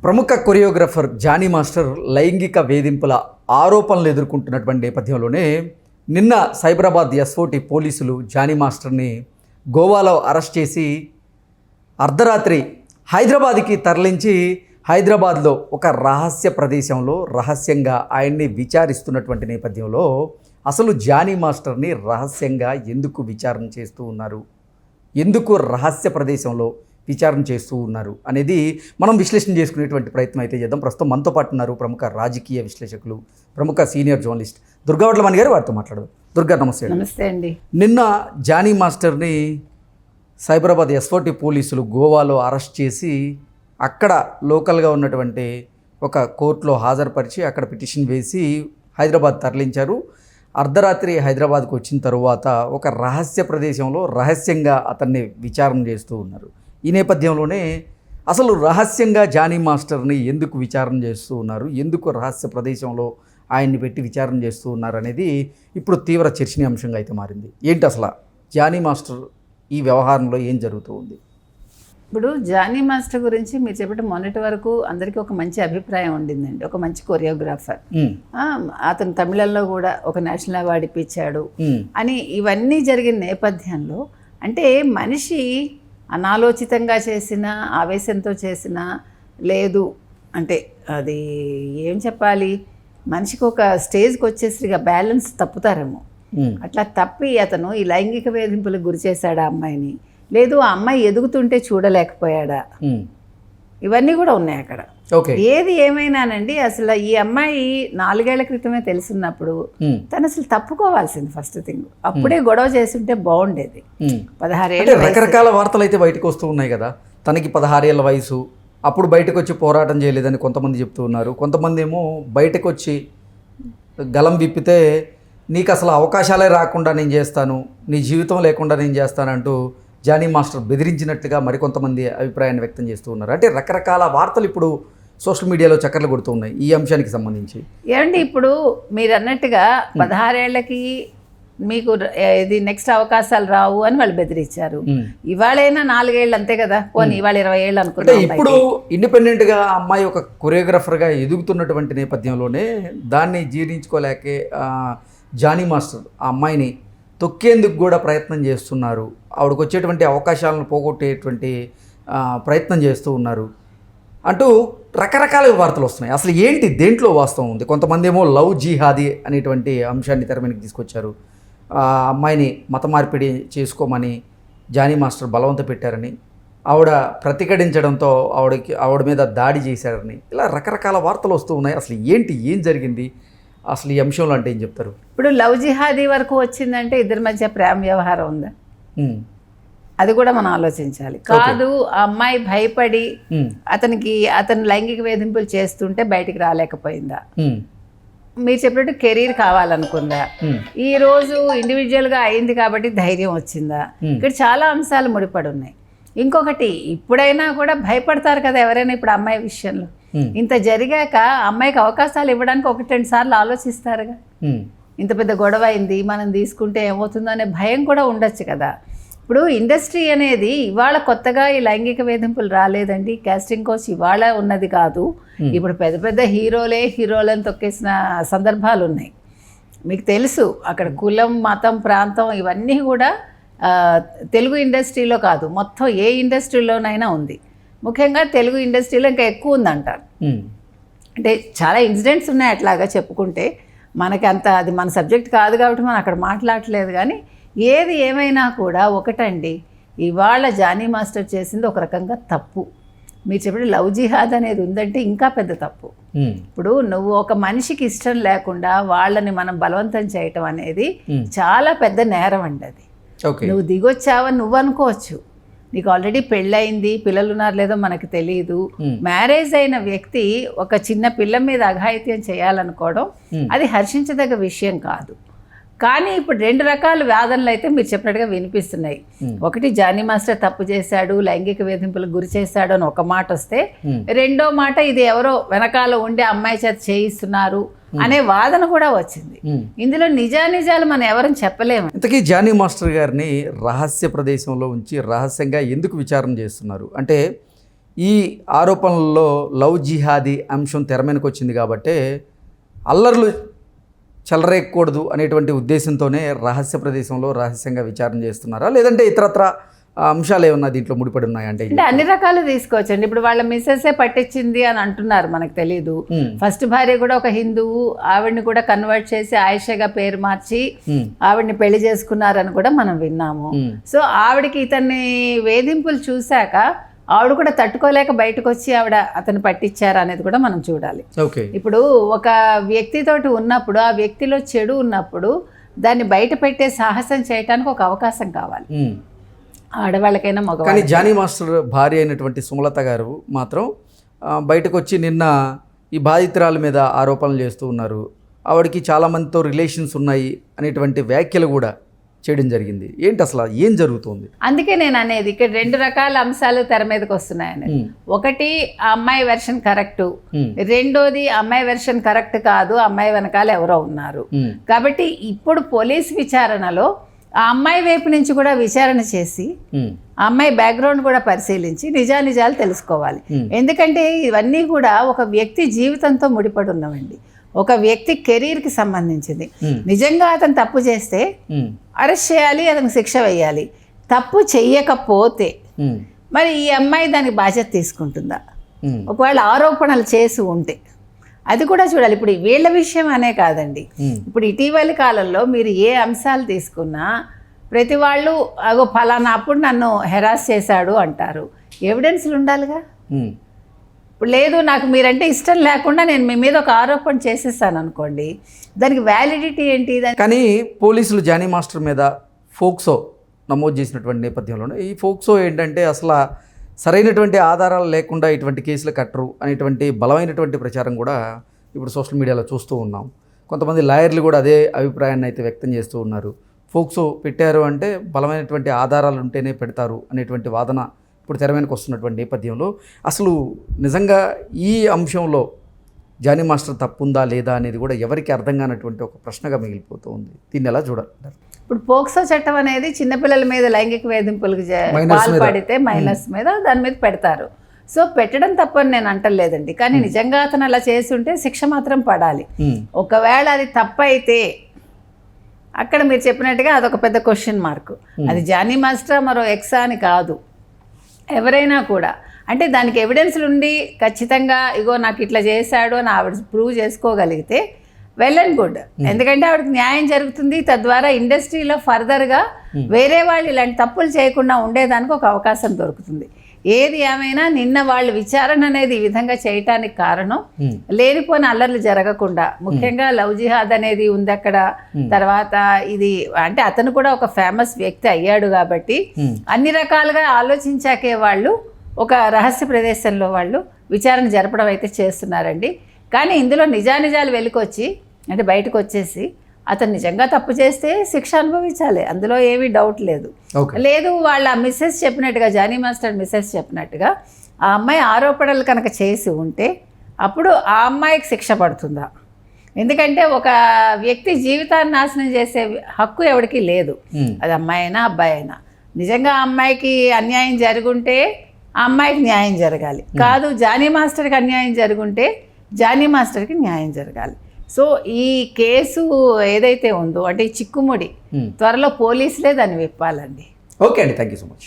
ప్రముఖ choreographer Johnny master లైంగిక వేధింపుల ఆరోపణలు ఎదుర్కొంటున్నటువంటి నేపథ్యంలోనే నిన్న సైబరాబాద్ ఎస్ఓటి పోలీసులు జానీ మాస్టర్ని గోవాలో అరెస్ట్ చేసి అర్ధరాత్రి హైదరాబాద్కి తరలించి హైదరాబాద్లో ఒక రహస్య ప్రదేశంలో రహస్యంగా ఆయన్ని విచారిస్తున్నటువంటి నేపథ్యంలో అసలు జానీ మాస్టర్ని రహస్యంగా ఎందుకు విచారణ చేస్తూ ఉన్నారు, ఎందుకు రహస్య ప్రదేశంలో విచారణ చేస్తూ ఉన్నారు అనేది మనం విశ్లేషణ చేసుకునేటువంటి ప్రయత్నం అయితే చేద్దాం. ప్రస్తుతం మనతో పాటు ఉన్నారు ప్రముఖ రాజకీయ విశ్లేషకులు, ప్రముఖ సీనియర్ జర్నలిస్ట్ దుర్గావట్లమణి గారు. వారితో మాట్లాడదాం. దుర్గా, నమస్తే. నమస్తే అండి. నిన్న జానీ మాస్టర్ని సైబరాబాద్ ఎస్ఓటి పోలీసులు గోవాలో అరెస్ట్ చేసి అక్కడ లోకల్గా ఉన్నటువంటి ఒక కోర్టులో హాజరుపరిచి అక్కడ పిటిషన్ వేసి హైదరాబాద్ తరలించారు. అర్ధరాత్రి హైదరాబాద్కు వచ్చిన తరువాత ఒక రహస్య ప్రదేశంలో రహస్యంగా అతన్ని విచారణ చేస్తూ ఉన్నారు. ఈ నేపథ్యంలోనే అసలు రహస్యంగా జానీ మాస్టర్ని ఎందుకు విచారణ చేస్తూ ఉన్నారు, ఎందుకు రహస్య ప్రదేశంలో ఆయన్ని పెట్టి విచారణ చేస్తూ ఉన్నారు అనేది ఇప్పుడు తీవ్ర చర్చనీయాంశంగా అయితే మారింది. ఏంటి అసలు జానీ మాస్టర్ ఈ వ్యవహారంలో ఏం జరుగుతూ ఉంది? ఇప్పుడు జానీ మాస్టర్ గురించి మీరు చెప్పిన మొన్నటి వరకు అందరికీ ఒక మంచి అభిప్రాయం ఉండిందండి. ఒక మంచి కొరియోగ్రాఫర్, అతను తమిళంలో కూడా ఒక నేషనల్ అవార్డు ఇప్పించాడు అని ఇవన్నీ జరిగిన నేపథ్యంలో అంటే మనిషి అనాలోచితంగా చేసినా ఆవేశంతో చేసినా లేదు అంటే అది ఏం చెప్పాలి, మనిషికి ఒక స్టేజ్కి వచ్చేసరిగా బ్యాలెన్స్ తప్పుతారేమో. అట్లా తప్పి అతను ఈ లైంగిక వేధింపులకు గురి చేశాడా అమ్మాయిని, లేదు ఆ అమ్మాయి ఎదుగుతుంటే చూడలేకపోయాడా, ఇవన్నీ కూడా ఉన్నాయి అక్కడ. ఏది ఏమైనానండి, అసలు ఈ అమ్మాయి 4 ఏళ్ల క్రితమే తెలుసున్నప్పుడు తను అసలు తప్పుకోవాల్సింది ఫస్ట్ థింగ్. అప్పుడే గొడవ చేస్తుంటే బాగుండేది. 16 ఏళ్ళు. రకరకాల వార్తలు అయితే బయటకు వస్తూ ఉన్నాయి కదా. తనకి 16 ఏళ్ళ వయసు, అప్పుడు బయటకు వచ్చి పోరాటం చేయలేదని కొంతమంది చెప్తూ ఉన్నారు. కొంతమంది ఏమో బయటకు వచ్చి గలం విప్పితే నీకు అసలు అవకాశాలే రాకుండా నేను చేస్తాను, నీ జీవితం లేకుండా నేను చేస్తానంటూ జానీ మాస్టర్ బెదిరించినట్లుగా మరికొంతమంది అభిప్రాయాన్ని వ్యక్తం చేస్తూ ఉన్నారు. అంటే రకరకాల వార్తలు ఇప్పుడు సోషల్ మీడియాలో చక్కర్లు కొడుతూ ఉన్నాయి ఈ అంశానికి సంబంధించి. ఏమండి, ఇప్పుడు మీరు అన్నట్టుగా 16 ఏళ్ళకి మీకు ఇది నెక్స్ట్ అవకాశాలు రావు అని వాళ్ళు బెదిరించారు. ఇవాళైనా 4 ఏళ్ళు అంతే కదా, పోనీ ఇవాళ 20 ఏళ్ళు అనుకుంటే ఇప్పుడు ఇండిపెండెంట్గా అమ్మాయి ఒక కొరియోగ్రాఫర్గా ఎదుగుతున్నటువంటి నేపథ్యంలోనే దాన్ని జీర్ణించుకోలేకే జానీ మాస్టర్ ఆ అమ్మాయిని తొక్కేందుకు కూడా ప్రయత్నం చేస్తున్నారు. ఆవిడకు వచ్చేటువంటి అవకాశాలను పోగొట్టేటువంటి ప్రయత్నం చేస్తూ ఉన్నారు అంటూ రకరకాల వార్తలు వస్తున్నాయి. అసలు ఏంటి దేంట్లో వాస్తవం ఉంది? కొంతమంది ఏమో లవ్ జిహాదీ అనేటువంటి అంశాన్ని తెర మీదకి తీసుకొచ్చారు. అమ్మాయిని మత మార్పిడి చేసుకోమని జానీ మాస్టర్ బలవంత పెట్టారని, ఆవిడ ప్రతిఘటించడంతో ఆవిడ మీద దాడి చేశారని, ఇలా రకరకాల వార్తలు వస్తూ ఉన్నాయి. అసలు ఏంటి, ఏం జరిగింది అసలు ఈ అంశంలో అంటే ఏం చెప్తారు? ఇప్పుడు లవ్ జిహాదీ వరకు వచ్చిందంటే ఇద్దరి మధ్య ప్రేమ వ్యవహారం ఉందా, అది కూడా మనం ఆలోచించాలి. కాదు, ఆ అమ్మాయి భయపడి అతను లైంగిక వేధింపులు చేస్తుంటే బయటికి రాలేకపోయిందా, మీరు చెప్పినట్టు కెరీర్ కావాలనుకుందా, ఈ రోజు ఇండివిజువల్గా అయింది కాబట్టి ధైర్యం వచ్చిందా, ఇక్కడ చాలా అంశాలు ముడిపడి ఉన్నాయి. ఇంకొకటి, ఇప్పుడైనా కూడా భయపడతారు కదా ఎవరైనా. ఇప్పుడు అమ్మాయి విషయంలో ఇంత జరిగాక అమ్మాయికి అవకాశాలు ఇవ్వడానికి 1-2 సార్లు ఆలోచిస్తారుగా. ఇంత పెద్ద గొడవ అయింది, మనం తీసుకుంటే ఏమవుతుందో అనే భయం కూడా ఉండొచ్చు కదా. ఇప్పుడు ఇండస్ట్రీ అనేది ఇవాళ కొత్తగా ఈ లైంగిక వేధింపులు రాలేదండి. కాస్టింగ్ కోచ్ ఇవాళ ఉన్నది కాదు. ఇప్పుడు పెద్ద పెద్ద హీరోలను తొక్కేసిన సందర్భాలు ఉన్నాయి. మీకు తెలుసు, అక్కడ కులం, మతం, ప్రాంతం ఇవన్నీ కూడా తెలుగు ఇండస్ట్రీలో కాదు, మొత్తం ఏ ఇండస్ట్రీలోనైనా ఉంది. ముఖ్యంగా తెలుగు ఇండస్ట్రీలో ఇంకా ఎక్కువ ఉందంటారు. అంటే చాలా ఇన్సిడెంట్స్ ఉన్నాయి అట్లాగా చెప్పుకుంటే. మనకి అంత అది మన సబ్జెక్ట్ కాదు కాబట్టి మనం అక్కడ మాట్లాడలేదు. కానీ ఏది ఏమైనా కూడా ఒకటండి, ఇవాళ జానీ మాస్టర్ చేసింది ఒక రకంగా తప్పు. మీరు చెప్పిన లవ్ జిహాద్ అనేది ఉందంటే ఇంకా పెద్ద తప్పు. ఇప్పుడు నువ్వు ఒక మనిషికి ఇష్టం లేకుండా వాళ్ళని మనం బలవంతం చేయటం అనేది చాలా పెద్ద నేరం అండి. అది నువ్వు దిగొచ్చావని నువ్వు అనుకోవచ్చు, నీకు ఆల్రెడీ పెళ్ళయింది, పిల్లలు ఉన్నారు లేదో మనకు తెలియదు. మ్యారేజ్ అయిన వ్యక్తి ఒక చిన్న పిల్ల మీద అఘాయిత్యం చేయాలనుకోవడం అది హర్షించదగ్గ విషయం కాదు. కానీ ఇప్పుడు 2 రకాల వాదనలు అయితే మీరు చెప్పినట్టుగా వినిపిస్తున్నాయి. ఒకటి, జానీ మాస్టర్ తప్పు చేశాడు, లైంగిక వేధింపులకు గురి చేశాడు అని ఒక మాట వస్తే, రెండో మాట ఇది ఎవరో వెనకాల ఉండి అమ్మాయి చేత చేయిస్తున్నారు అనే వాదన కూడా వచ్చింది. ఇందులో నిజానిజాలు మనం ఎవరని చెప్పలేము. ఇంతకీ జానీ మాస్టర్ గారిని రహస్య ప్రదేశంలో ఉంచి రహస్యంగా ఎందుకు విచారణ చేస్తున్నారు అంటే ఈ ఆరోపణలలో లవ్ జిహాదీ అంశం తెర మీదకి వచ్చింది కాబట్టి అల్లర్లు చెలరేయకూడదు అనేటువంటి ఉద్దేశంతోనే రహస్య ప్రదేశంలో రహస్యంగా విచారణ చేస్తున్నారా, లేదంటే ఇతరత్ర అంశాలు ఏమన్నా దీంట్లో ముడిపడి ఉన్నాయంటే? అంటే అన్ని రకాలు తీసుకోవచ్చండి. ఇప్పుడు వాళ్ళ మిస్సెసే పట్టించింది అని అంటున్నారు, మనకు తెలియదు. ఫస్ట్ భార్య కూడా ఒక హిందువు, ఆవిడ్ని కూడా కన్వర్ట్ చేసి ఆయిషగా పేరు మార్చి ఆవిడ్ని పెళ్లి చేసుకున్నారని కూడా మనం విన్నాము. సో ఆవిడకి ఇతన్ని వేధింపులు చూశాక ఆవిడ కూడా తట్టుకోలేక బయటకు వచ్చి అతను పట్టించారు అనేది కూడా మనం చూడాలి. ఇప్పుడు ఒక వ్యక్తితోటి ఉన్నప్పుడు, ఆ వ్యక్తిలో చెడు ఉన్నప్పుడు దాన్ని బయట పెట్టే సాహసం చేయడానికి ఒక అవకాశం కావాలి, ఆడవాళ్ళకైనా మగవాళ్ళకైనా. కానీ జానీ మాస్టర్ భార్య అయినటువంటి సుమలత గారు మాత్రం బయటకు వచ్చి నిన్న ఈ బాధితురాల మీద ఆరోపణలు చేస్తూ ఉన్నారు. ఆవిడకి చాలామందితో రిలేషన్స్ ఉన్నాయి అనేటువంటి వ్యాఖ్యలు కూడా చేయడం జరిగింది. ఏంటి అసలు ఏం జరుగుతుంది? అందుకే నేను అనేది ఇక్కడ 2 రకాల అంశాలు తెర మీదకి వస్తున్నాయని. ఒకటి ఆ అమ్మాయి వెర్షన్ కరెక్ట్, రెండోది అమ్మాయి వెర్షన్ కరెక్ట్ కాదు, అమ్మాయి వెనకాల ఎవరో ఉన్నారు. కాబట్టి ఇప్పుడు పోలీస్ విచారణలో ఆ అమ్మాయి వైపు నుంచి కూడా విచారణ చేసి ఆ అమ్మాయి బ్యాక్గ్రౌండ్ కూడా పరిశీలించి నిజాలు తెలుసుకోవాలి. ఎందుకంటే ఇవన్నీ కూడా ఒక వ్యక్తి జీవితంతో ముడిపడి ఉన్నవండి, ఒక వ్యక్తి కెరీర్కి సంబంధించింది. నిజంగా అతను తప్పు చేస్తే అరెస్ట్ చేయాలి, అతనికి శిక్ష వేయాలి. తప్పు చెయ్యకపోతే మరి ఈ అమ్మాయి దానికి బాధ్యత తీసుకుంటుందా? ఒకవేళ ఆరోపణలు చేసి ఉంటే అది కూడా చూడాలి. ఇప్పుడు వీళ్ళ విషయం అనే కాదండి, ఇప్పుడు ఇటీవలి కాలంలో మీరు ఏ అంశాలు తీసుకున్నా ప్రతి వాళ్ళు అగో ఫలానా అప్పుడు నన్ను హెరాస్ చేశాడు అంటారు. ఎవిడెన్స్లు ఉండాలిగా. ఇప్పుడు లేదు, నాకు మీరంటే ఇష్టం లేకుండా నేను మీ మీద ఒక ఆరోపణ చేసేస్తాను అనుకోండి, దానికి వ్యాలిడిటీ ఏంటి? కానీ పోలీసులు జానీ మాస్టర్ మీద ఫోక్సో నమోదు చేసినటువంటి నేపథ్యంలోనే ఈ ఫోక్సో ఏంటంటే అసలు సరైనటువంటి ఆధారాలు లేకుండా ఇటువంటి కేసులు కట్టరు అనేటువంటి బలమైనటువంటి ప్రచారం కూడా ఇప్పుడు సోషల్ మీడియాలో చూస్తూ ఉన్నాం. కొంతమంది లాయర్లు కూడా అదే అభిప్రాయాన్ని అయితే వ్యక్తం చేస్తూ ఉన్నారు. ఫోక్సో పెట్టారు అంటే బలమైనటువంటి ఆధారాలు ఉంటేనే పెడతారు అనేటువంటి వాదన ఇప్పుడు తెర మీదకి వస్తున్నటువంటి నేపథ్యంలో అసలు నిజంగా ఈ అంశంలో జానీ మాస్టర్ తప్పుందా లేదా అనేది కూడా ఎవరికి అర్థం కానటువంటి ఒక ప్రశ్నగా మిగిలిపోతూ ఉంది. దీన్ని ఎలా చూడాలి? ఇప్పుడు పోక్సో చట్టం అనేది చిన్నపిల్లల మీద లైంగిక వేధింపులకు పాల్పడితే మైనర్స్ మీద దాని మీద పెడతారు. సో పెట్టడం తప్పని నేను అంటలేదండి, కానీ నిజంగా అతను అలా చేసి ఉంటే శిక్ష మాత్రం పడాలి. ఒకవేళ అది తప్పైతే అక్కడ మీరు చెప్పినట్టుగా అదొక పెద్ద క్వశ్చన్ మార్క్. అది జానీ మాస్టర్ మరో ఎక్సా అని కాదు, ఎవరైనా కూడా. అంటే దానికి ఎవిడెన్స్లు ఉండి ఖచ్చితంగా ఇగో నాకు ఇట్లా చేశాడు అని ఆవిడ ప్రూవ్ చేసుకోగలిగితే వెల్ అండ్ గుడ్. ఎందుకంటే ఆవిడకి న్యాయం జరుగుతుంది, తద్వారా ఇండస్ట్రీలో ఫర్దర్గా వేరే వాళ్ళు ఇలాంటి తప్పులు చేయకుండా ఉండేదానికి ఒక అవకాశం దొరుకుతుంది. ఏది ఏమైనా నిన్న వాళ్ళు విచారణ అనేది ఈ విధంగా చేయటానికి కారణం లేనిపోయిన అల్లర్లు జరగకుండా, ముఖ్యంగా లవ్ జిహాద్ అనేది ఉంది అక్కడ. తర్వాత ఇది అంటే అతను కూడా ఒక ఫేమస్ వ్యక్తి అయ్యాడు కాబట్టి అన్ని రకాలుగా ఆలోచించాకే వాళ్ళు ఒక రహస్య ప్రదేశంలో వాళ్ళు విచారణ జరపడం అయితే చేస్తున్నారండి. కానీ ఇందులో నిజాలు వెలుకొచ్చి అంటే బయటకు వచ్చేసి అతను నిజంగా తప్పు చేస్తే శిక్ష అనుభవించాలి, అందులో ఏమీ డౌట్ లేదు. లేదు వాళ్ళ మిస్సెస్ చెప్పినట్టుగా, జానీ మాస్టర్ మిస్సెస్ చెప్పినట్టుగా ఆ అమ్మాయి ఆరోపణలు కనుక చేసి ఉంటే అప్పుడు ఆ అమ్మాయికి శిక్ష పడుతుందా? ఎందుకంటే ఒక వ్యక్తి జీవితాన్ని నాశనం చేసే హక్కు ఎవరికి లేదు, అది అమ్మాయి అయినా అబ్బాయి అయినా. నిజంగా ఆ అమ్మాయికి అన్యాయం జరుగుంటే ఆ అమ్మాయికి న్యాయం జరగాలి, కాదు జానీ మాస్టర్కి అన్యాయం జరుగుంటే జానీ మాస్టర్కి న్యాయం జరగాలి. సో ఈ కేసు ఏదైతే ఉందో అంటే ఈ చిక్కుముడి త్వరలో పోలీసులే దాన్ని విప్పాలండి. ఓకే అండి, థ్యాంక్ యూ సో మచ్.